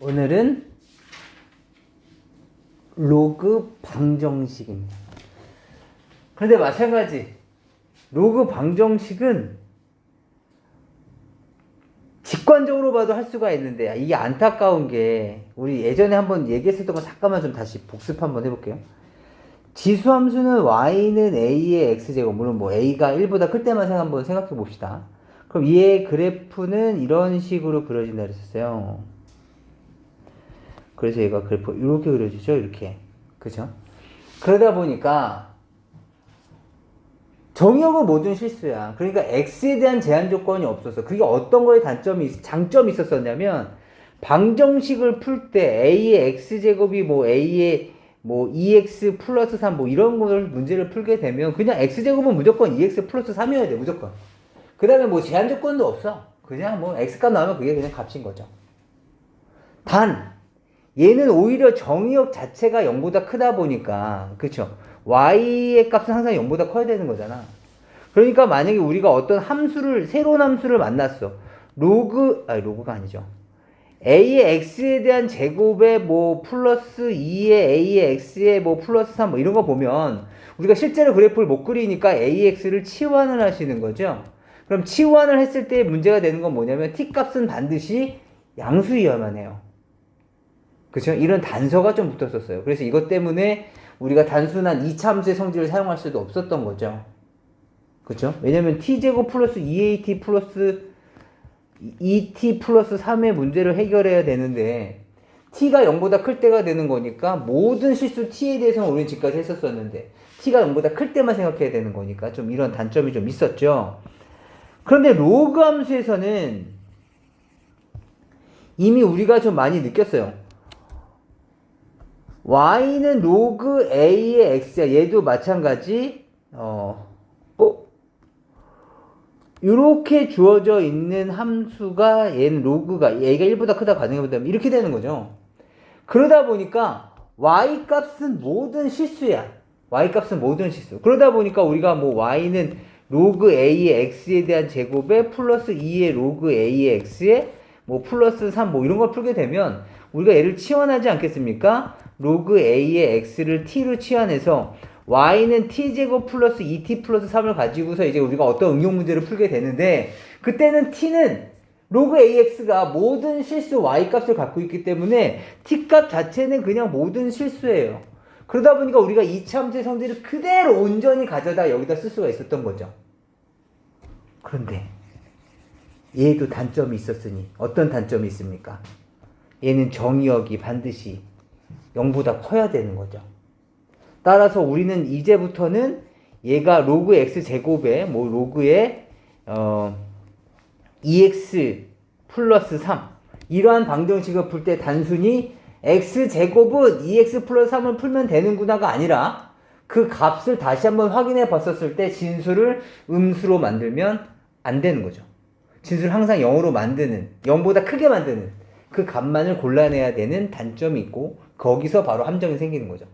오늘은 로그 방정식입니다. 그런데 마찬가지 로그 방정식은 직관적으로 봐도 할 수가 있는데 이게 안타까운 게 우리 예전에 한번 얘기했었던 거 잠깐만 좀 다시 복습 한번 해볼게요. 지수함수는 y는 a의 x제곱, 물론 뭐 a가 1보다 클 때만 한번 생각해 봅시다. 그럼 얘의 그래프는 이런 식으로 그려진다 그랬었어요. 그래서 얘가 그래프 이렇게 그려지죠, 이렇게. 그죠? 그러다 보니까 정의역은 모든 실수야. 그러니까 x에 대한 제한 조건이 없었어. 그게 어떤 거에 장점이 있었었냐면 방정식을 풀 때 a의 x제곱이 뭐 a의 뭐 2x 플러스 3 뭐 이런 걸 문제를 풀게 되면 그냥 x제곱은 무조건 2x 플러스 3이어야 돼, 무조건. 그 다음에 뭐 제한 조건도 없어. 그냥 뭐 x값 나오면 그게 그냥 값인 거죠. 단 얘는 오히려 정의역 자체가 0보다 크다 보니까, 그쵸? y의 값은 항상 0보다 커야 되는 거잖아. 그러니까 만약에 우리가 어떤 함수를, 새로운 함수를 만났어. 로그가 아니죠. a의 x에 대한 제곱에 뭐 플러스 2의 a의 x에 뭐 플러스 3 뭐 이런 거 보면 우리가 실제로 그래프를 못 그리니까 ax를 치환을 하시는 거죠. 그럼 치환을 했을 때 문제가 되는 건 뭐냐면 t 값은 반드시 양수여야만 해요. 그쵸? 이런 단서가 좀 붙었었어요. 그래서 이것 때문에 우리가 단순한 2차 함수의 성질을 사용할 수도 없었던 거죠. 그쵸? 왜냐면 t제곱 플러스 2at 플러스 2t 플러스 3의 문제를 해결해야 되는데 t가 0보다 클 때가 되는 거니까 모든 실수 t에 대해서는 우리는 지금까지 했었었는데 t가 0보다 클 때만 생각해야 되는 거니까 좀 이런 단점이 좀 있었죠. 그런데 로그 함수에서는 이미 우리가 좀 많이 느꼈어요. y는 로그 a의 x야. 얘도 마찬가지. 이렇게 주어져 있는 함수가 얘는 로그가 얘가 1보다 크다 가정해보자면 이렇게 되는 거죠. 그러다 보니까 y 값은 모든 실수야. y 값은 모든 실수. 그러다 보니까 우리가 뭐 y는 로그 a의 x에 대한 제곱에 플러스 2의 로그 a의 x에 뭐 플러스 3 뭐 이런 걸 풀게 되면 우리가 얘를 치환하지 않겠습니까? 로그 a의 x를 t로 치환해서 y는 t제곱 플러스 2t 플러스 3을 가지고서 이제 우리가 어떤 응용 문제를 풀게 되는데 그때는 t는 로그 ax가 모든 실수 y 값을 갖고 있기 때문에 t 값 자체는 그냥 모든 실수예요. 그러다 보니까 우리가 2차 함수의 성질을 그대로 온전히 가져다 여기다 쓸 수가 있었던 거죠. 그런데 얘도 단점이 있었으니 어떤 단점이 있습니까? 얘는 정의역이 반드시 0보다 커야 되는 거죠. 따라서 우리는 이제부터는 얘가 로그 x 제곱에 뭐 로그에 2x 플러스 3 이러한 방정식을 풀 때 단순히 x 제곱은 2x 플러스 3을 풀면 되는구나가 아니라 그 값을 다시 한번 확인해 봤었을 때 진수를 음수로 만들면 안 되는 거죠. 진수를 항상 0으로 만드는 0보다 크게 만드는 그 값만을 골라내야 되는 단점이 있고 거기서 바로 함정이 생기는 거죠.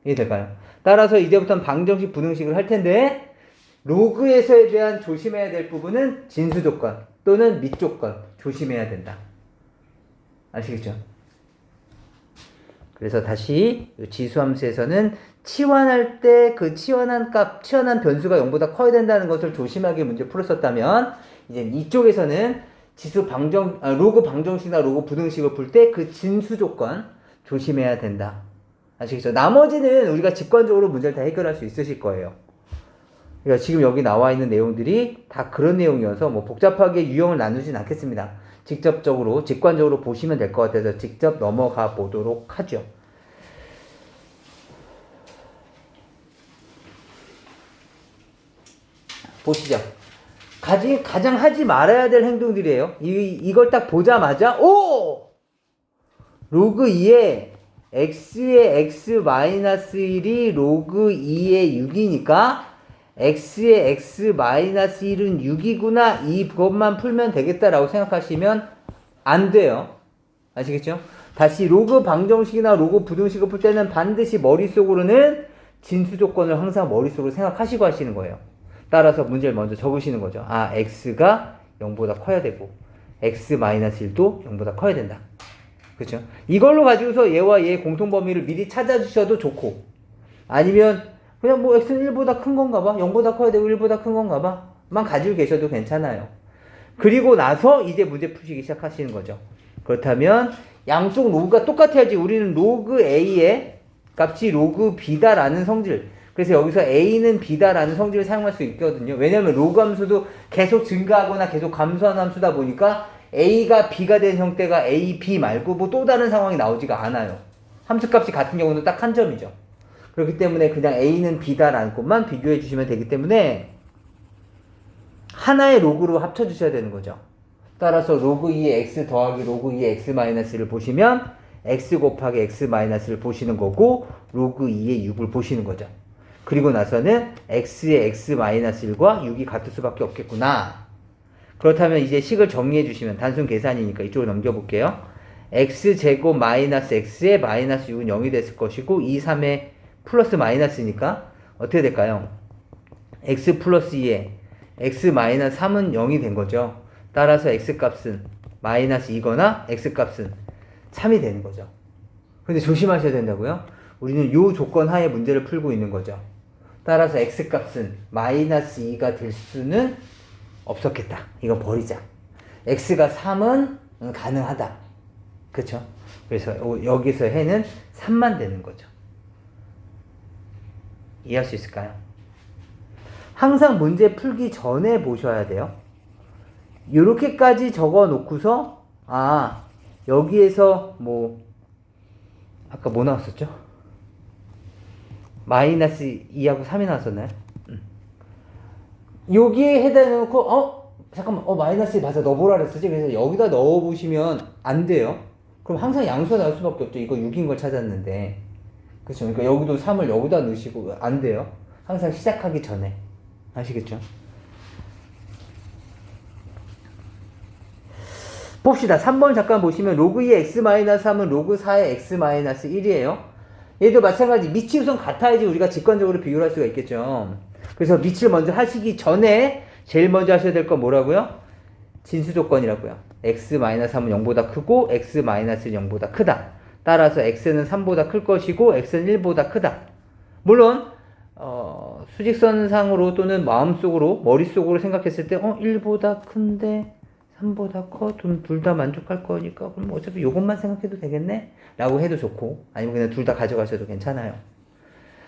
이해될까요? 따라서 이제부터는 방정식, 부등식을 할 텐데 로그에서에 대한 조심해야 될 부분은 진수 조건 또는 밑 조건 조심해야 된다. 아시겠죠? 그래서 다시 지수함수에서는 치환할 때 그 치환한 변수가 0보다 커야 된다는 것을 조심하게 문제 풀었었다면 이제 이쪽에서는 로그 방정식이나 로그 부등식을 풀 때 그 진수 조건 조심해야 된다. 아시겠죠? 나머지는 우리가 직관적으로 문제를 다 해결할 수 있으실 거예요. 그러니까 지금 여기 나와 있는 내용들이 다 그런 내용이어서 뭐 복잡하게 유형을 나누진 않겠습니다. 직관적으로 보시면 될 것 같아서 직접 넘어가 보도록 하죠. 보시죠. 가장 하지 말아야 될 행동들이에요. 이걸 딱 보자마자 로그 2에 x의 x-1이 로그 2의 6이니까 x의 x-1은 6이구나 이것만 풀면 되겠다라고 생각하시면 안 돼요. 아시겠죠? 다시 로그 방정식이나 로그 부등식을 풀 때는 반드시 머릿속으로는 진수 조건을 항상 머릿속으로 생각하시고 하시는 거예요. 따라서 문제를 먼저 적으시는 거죠. x가 0보다 커야 되고 x-1도 0보다 커야 된다. 그렇죠? 이걸로 가지고서 얘와 얘의 공통범위를 미리 찾아주셔도 좋고, 아니면 그냥 뭐 x는 1보다 큰 건가 봐, 0보다 커야 되고 1보다 큰 건가 봐 만 가지고 계셔도 괜찮아요. 그리고 나서 이제 문제 푸시기 시작하시는 거죠. 그렇다면 양쪽 로그가 똑같아야지. 우리는 로그 a의 값이 로그 b다라는 성질, 그래서 여기서 a는 b다라는 성질을 사용할 수 있거든요. 왜냐하면 로그 함수도 계속 증가하거나 계속 감소하는 함수다 보니까 a가 b가 된 형태가 a, b 말고 뭐 또 다른 상황이 나오지가 않아요. 함수값이 같은 경우는 딱 한 점이죠. 그렇기 때문에 그냥 a는 b다라는 것만 비교해 주시면 되기 때문에 하나의 로그로 합쳐주셔야 되는 거죠. 따라서 로그 2의 x 더하기 로그 2의 x 마이너스를 보시면 x 곱하기 x 마이너스를 보시는 거고, 로그 2의 6을 보시는 거죠. 그리고 나서는 x의 x 마이너스 1과 6이 같을 수밖에 없겠구나. 그렇다면 이제 식을 정리해 주시면, 단순 계산이니까 이쪽으로 넘겨볼게요. x제곱 마이너스 x의 마이너스 6은 0이 됐을 것이고, 2, 3의 플러스 마이너스니까 어떻게 될까요? x 플러스 2에 x 마이너스 3은 0이 된 거죠. 따라서 x값은 마이너스 2거나 x값은 3이 되는 거죠. 근데 조심하셔야 된다고요? 우리는 이 조건 하에 문제를 풀고 있는 거죠. 따라서 x값은 마이너스 2가 될 수는 없었겠다. 이거 버리자. x가 3은 가능하다. 그쵸? 그래서 여기서 해는 3만 되는 거죠. 이해할 수 있을까요? 항상 문제 풀기 전에 보셔야 돼요. 이렇게까지 적어 놓고서, 여기에서 뭐 아까 뭐 나왔었죠? 마이너스 2하고 3이 나왔었나요? 여기에 해다 놓고 잠깐만 마이너스 2 맞아, 넣어보라 그랬었지. 그래서 여기다 넣어보시면 안 돼요. 그럼 항상 양수가 나올 수밖에 없죠. 이거 6인 걸 찾았는데. 그렇죠. 그러니까 여기도 3을 여기다 넣으시고 안 돼요. 항상 시작하기 전에. 아시겠죠? 봅시다. 3번 잠깐 보시면 로그 2의 x-3은 로그 4의 x-1이에요. 얘도 마찬가지. 밑이 우선 같아야지 우리가 직관적으로 비교를 할 수가 있겠죠. 그래서 밑을 먼저 하시기 전에 제일 먼저 하셔야 될 건 뭐라고요? 진수 조건이라고요. x-3은 0보다 크고 x-는 0보다 크다. 따라서 x는 3보다 클 것이고 x는 1보다 크다. 물론 수직선상으로 또는 마음속으로, 머릿속으로 생각했을 때 1보다 큰데 3보다 커? 둘 다 만족할 거니까 그럼 어차피 요것만 생각해도 되겠네? 라고 해도 좋고, 아니면 그냥 둘 다 가져가셔도 괜찮아요.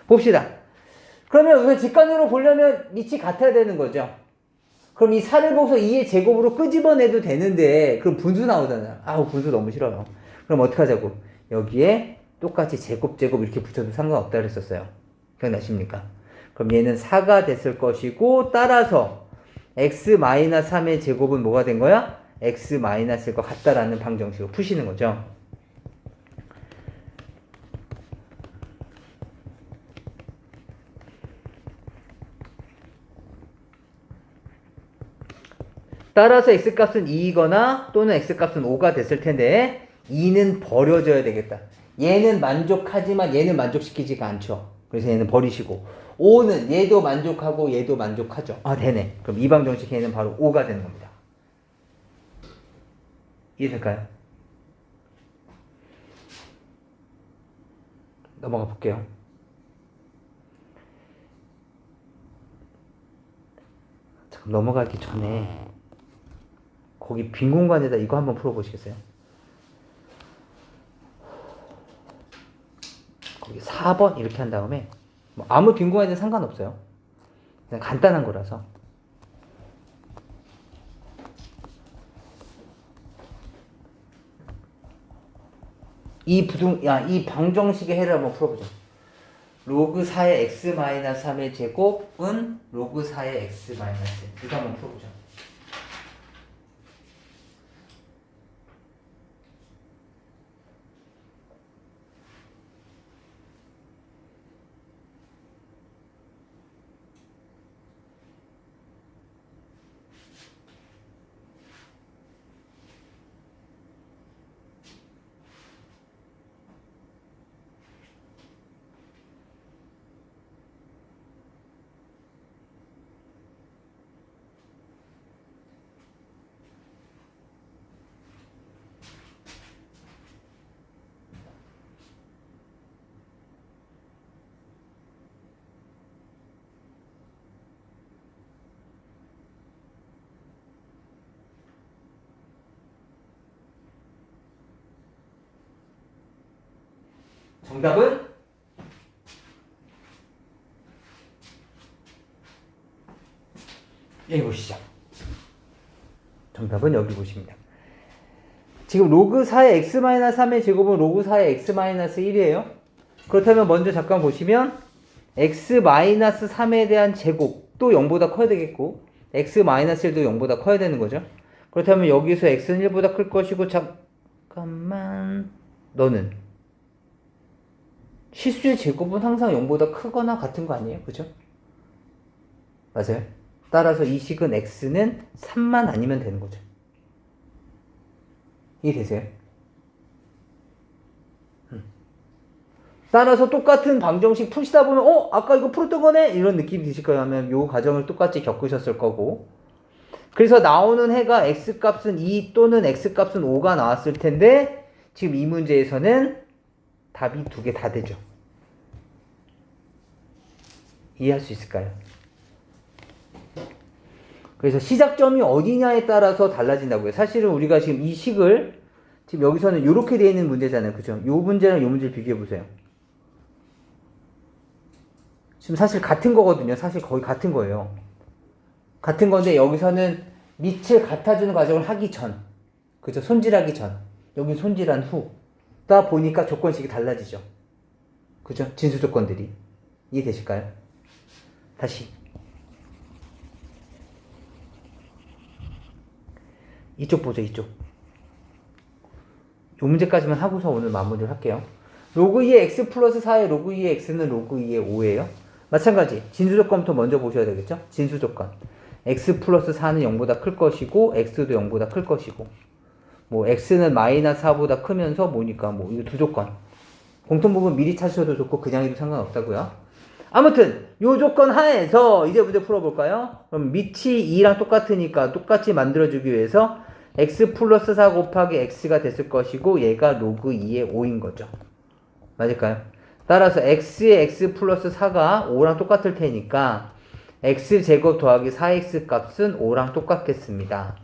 봅시다. 그러면 우선 직관으로 보려면 밑이 같아야 되는 거죠. 그럼 이 4를 보고서 2의 제곱으로 끄집어내도 되는데 그럼 분수 나오잖아요. 분수 너무 싫어요. 그럼 어떻게 하자고? 여기에 똑같이 제곱 이렇게 붙여도 상관없다 그랬었어요. 기억나십니까? 그럼 얘는 4가 됐을 것이고, 따라서 x-3의 제곱은 뭐가 된 거야? x-일 것 같다라는 방정식을 푸시는 거죠. 따라서 x값은 2이거나 또는 x값은 5가 됐을 텐데 2는 버려져야 되겠다. 얘는 만족하지만 얘는 만족시키지가 않죠. 그래서 얘는 버리시고, 5는 얘도 만족하고 얘도 만족하죠. 되네. 그럼 이 방정식 얘는 바로 5가 되는 겁니다. 이해될까요? 넘어가 볼게요. 잠깐 넘어가기 전에 거기 빈 공간에다 이거 한번 풀어보시겠어요? 거기 4번 이렇게 한 다음에 뭐 아무 빈 공간에는 상관없어요. 그냥 간단한 거라서. 이 방정식의 해를 한번 풀어보자. 로그 4의 x-3의 제곱은 로그 4의 x-1. 이거 한번 풀어보자. 정답은 여기 보시죠. 정답은 여기 보십니다. 지금 로그 4의 x-3의 제곱은 로그 4의 x-1이에요. 그렇다면 먼저 잠깐 보시면 x-3에 대한 제곱도 0보다 커야 되겠고 x-1도 0보다 커야 되는 거죠. 그렇다면 여기서 x는 1보다 클 것이고 잠깐만 너는 실수의 제곱은 항상 0보다 크거나 같은 거 아니에요? 그죠? 맞아요. 따라서 이 식은 x는 3만 아니면 되는 거죠. 이해되세요? 따라서 똑같은 방정식 푸시다 보면 아까 이거 풀었던 거네? 이런 느낌이 드실 거예요. 하면 요 과정을 똑같이 겪으셨을 거고 그래서 나오는 해가 x값은 2 또는 x값은 5가 나왔을 텐데 지금 이 문제에서는 답이 두 개 다 되죠. 이해할 수 있을까요? 그래서 시작점이 어디냐에 따라서 달라진다고요. 사실은 우리가 지금 이 식을 지금 여기서는 이렇게 되어 있는 문제잖아요. 그죠? 요 문제랑 요 문제를 비교해 보세요. 지금 사실 같은 거거든요. 사실 거의 같은 거예요. 같은 건데 여기서는 밑을 같아주는 과정을 하기 전, 그죠? 손질하기 전, 여기 손질한 후다 보니까 조건식이 달라지죠. 그죠? 진수 조건들이. 이해되실까요? 다시. 이쪽 보죠, 이쪽. 이 문제까지만 하고서 오늘 마무리를 할게요. 로그 2의 x 플러스 4의 로그 2의 x는 로그 2의 5예요. 마찬가지. 진수 조건부터 먼저 보셔야 되겠죠? 진수 조건. x 플러스 4는 0보다 클 것이고, x도 0보다 클 것이고, 뭐, x는 마이너스 4보다 크면서 뭐니까, 뭐, 이거 두 조건. 공통부분 미리 찾으셔도 좋고, 그냥 해도 상관없다고요. 아무튼, 요 조건 하에서 이제 문제 풀어볼까요? 그럼 밑이 2랑 똑같으니까 똑같이 만들어주기 위해서 x 플러스 4 곱하기 x가 됐을 것이고, 얘가 로그 2의 5인 거죠. 맞을까요? 따라서 x의 x 플러스 4가 5랑 똑같을 테니까 x제곱 더하기 4x 값은 5랑 똑같겠습니다.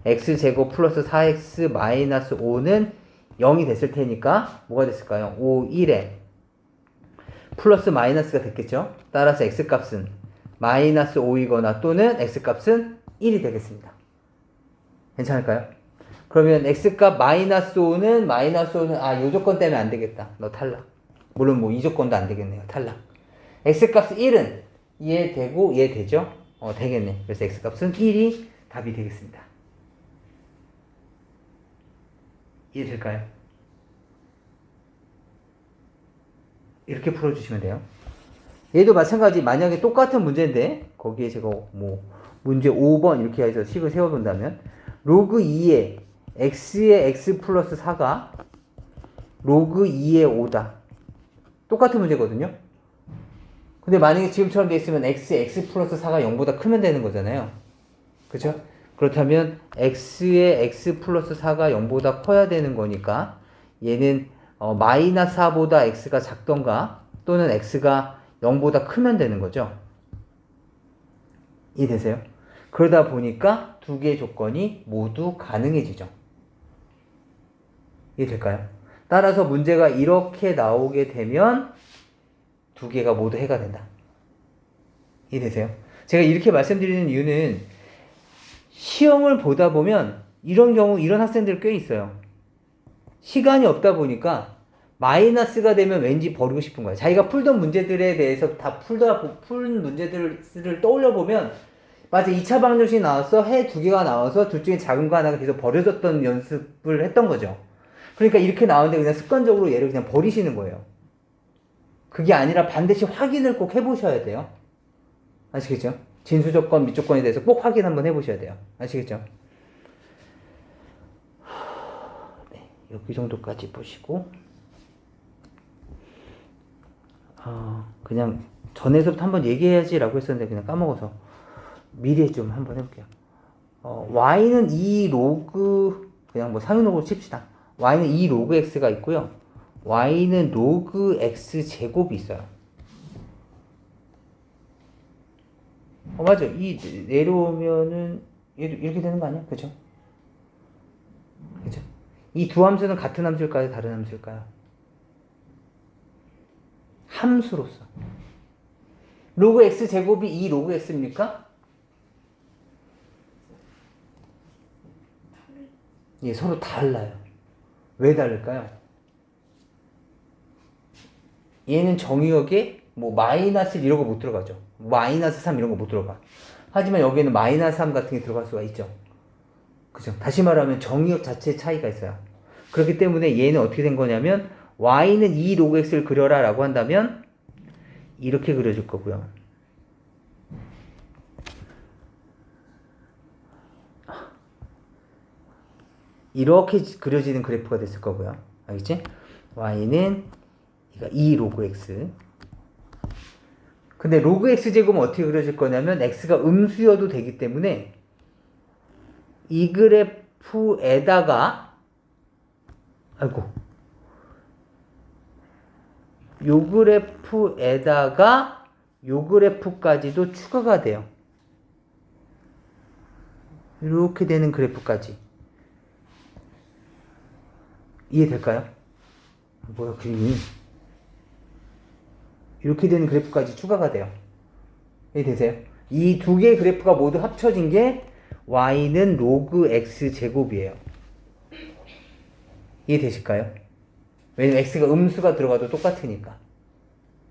x제곱 플러스 4x 마이너스 5는 0이 됐을 테니까 뭐가 됐을까요? 5, 1에 플러스 마이너스가 됐겠죠? 따라서 x값은 마이너스 5이거나 또는 x값은 1이 되겠습니다. 괜찮을까요? 그러면 x값 마이너스 5는 요 조건 때문에 안 되겠다. 너 탈락. 물론 뭐 이 조건도 안 되겠네요. 탈락. x값 1은 이해되고 이해되죠? 되겠네. 그래서 x값은 1이 답이 되겠습니다. 이해될까요? 이렇게 풀어주시면 돼요. 얘도 마찬가지. 만약에 똑같은 문제인데 거기에 제가 뭐 문제 5번 이렇게 해서 식을 세워본다면 로그 2의 x의 x 플러스 4가 로그 2의 5다. 똑같은 문제거든요. 근데 만약에 지금처럼 돼 있으면 x의 x 플러스 4가 0보다 크면 되는 거잖아요. 그쵸? 그렇다면 x의 x 플러스 4가 0보다 커야 되는 거니까 얘는 마이너스 4보다 x가 작던가 또는 x가 0보다 크면 되는 거죠. 이해되세요? 그러다 보니까 두 개의 조건이 모두 가능해지죠. 이해될까요? 따라서 문제가 이렇게 나오게 되면 두 개가 모두 해가 된다. 이해되세요? 제가 이렇게 말씀드리는 이유는 시험을 보다 보면 이런 경우, 이런 학생들 꽤 있어요. 시간이 없다 보니까 마이너스가 되면 왠지 버리고 싶은 거예요. 자기가 풀던 문제들에 대해서 다 푼 문제들을 떠올려 보면 맞아, 2차 방정식이 나와서 해 두 개가 나와서 둘 중에 작은 거 하나가 계속 버려졌던 연습을 했던 거죠. 그러니까 이렇게 나오는데 그냥 습관적으로 얘를 그냥 버리시는 거예요. 그게 아니라 반드시 확인을 꼭 해보셔야 돼요. 아시겠죠? 진수조건, 밑조건에 대해서 꼭 확인 한번 해보셔야 돼요. 아시겠죠? 네, 여기 정도까지 보시고 그냥 전에서부터 한번 얘기해야지라고 했었는데 그냥 까먹어서 미리 좀 한번 해볼게요. y는 2 로그 그냥 뭐 상용로그로 칩시다. y는 2 로그 x가 있고요. y는 로그 x 제곱이 있어요. 맞아. 이 내려오면은 이렇게 되는 거 아니야? 그죠? 그죠? 이 두 함수는 같은 함수일까요? 다른 함수일까요? 함수로서. 로그 x 제곱이 2 로그 x입니까? 예, 서로 달라요. 왜 다를까요? 얘는 정의역에 뭐 마이너스 이런 거 못 들어가죠. 마이너스 3 이런 거 못 들어가. 하지만 여기에는 마이너스 3 같은 게 들어갈 수가 있죠. 그죠? 다시 말하면 정의역 자체의 차이가 있어요. 그렇기 때문에 얘는 어떻게 된 거냐면 y는 2 로그 x를 그려라 라고 한다면 이렇게 그려줄 거고요. 이렇게 그려지는 그래프가 됐을 거고요. 알겠지? y는 2 로그 x. 근데 로그 x 제곱은 어떻게 그려질 거냐면 x가 음수여도 되기 때문에 이 그래프에다가 요 그래프에다가 요 그래프까지도 추가가 돼요. 이렇게 되는 그래프까지. 이해될까요? 뭐야, 그림이. 이렇게 되는 그래프까지 추가가 돼요. 이해되세요? 이 두 개의 그래프가 모두 합쳐진 게 y는 로그 x 제곱이에요. 이해되실까요? 왜냐면 x가 음수가 들어가도 똑같으니까.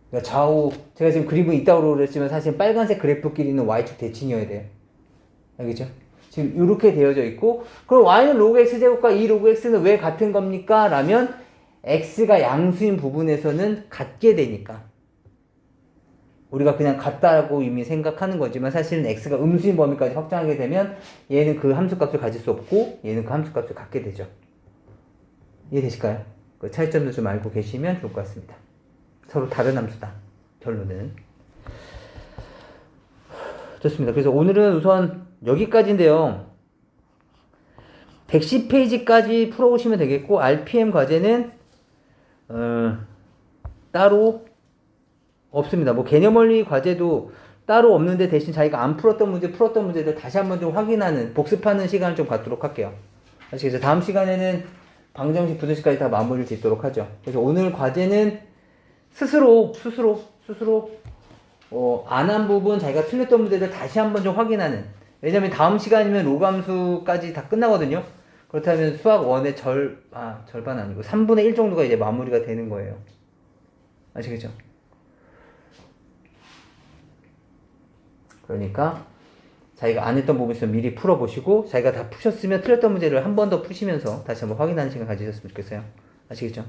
그러니까 좌우, 제가 지금 그림은 이따구로 그렸지만 사실 빨간색 그래프 길이는 y축 대칭이어야 돼요. 알겠죠? 지금 이렇게 되어져 있고, 그럼 y는 로그 x 제곱과 이 로그 x는 왜 같은 겁니까? 라면 x가 양수인 부분에서는 같게 되니까. 우리가 그냥 같다고 이미 생각하는 거지만 사실은 x가 음수인 범위까지 확장하게 되면 얘는 그 함수값을 가질 수 없고 얘는 그 함수값을 갖게 되죠. 이해되실까요? 그 차이점도 좀 알고 계시면 좋을 것 같습니다. 서로 다른 함수다. 결론은. 좋습니다. 그래서 오늘은 우선 여기까지인데요. 110페이지까지 풀어오시면 되겠고 RPM 과제는 따로 없습니다. 뭐 개념원리 과제도 따로 없는데 대신 자기가 안 풀었던 문제, 풀었던 문제들 다시 한번 좀 확인하는, 복습하는 시간을 좀 갖도록 할게요. 아시겠죠? 다음 시간에는 방정식, 부등식까지 다 마무리를 짓도록 하죠. 그래서 오늘 과제는 스스로 안 한 부분, 자기가 틀렸던 문제들 다시 한번 좀 확인하는. 왜냐면 다음 시간이면 로감수까지 다 끝나거든요. 그렇다면 수학 1의 절반 아니고 3분의 1 정도가 이제 마무리가 되는 거예요. 아시겠죠? 그러니까 자기가 안 했던 부분 있으면 미리 풀어보시고 자기가 다 푸셨으면 틀렸던 문제를 한 번 더 푸시면서 다시 한번 확인하는 시간 가지셨으면 좋겠어요. 아시겠죠?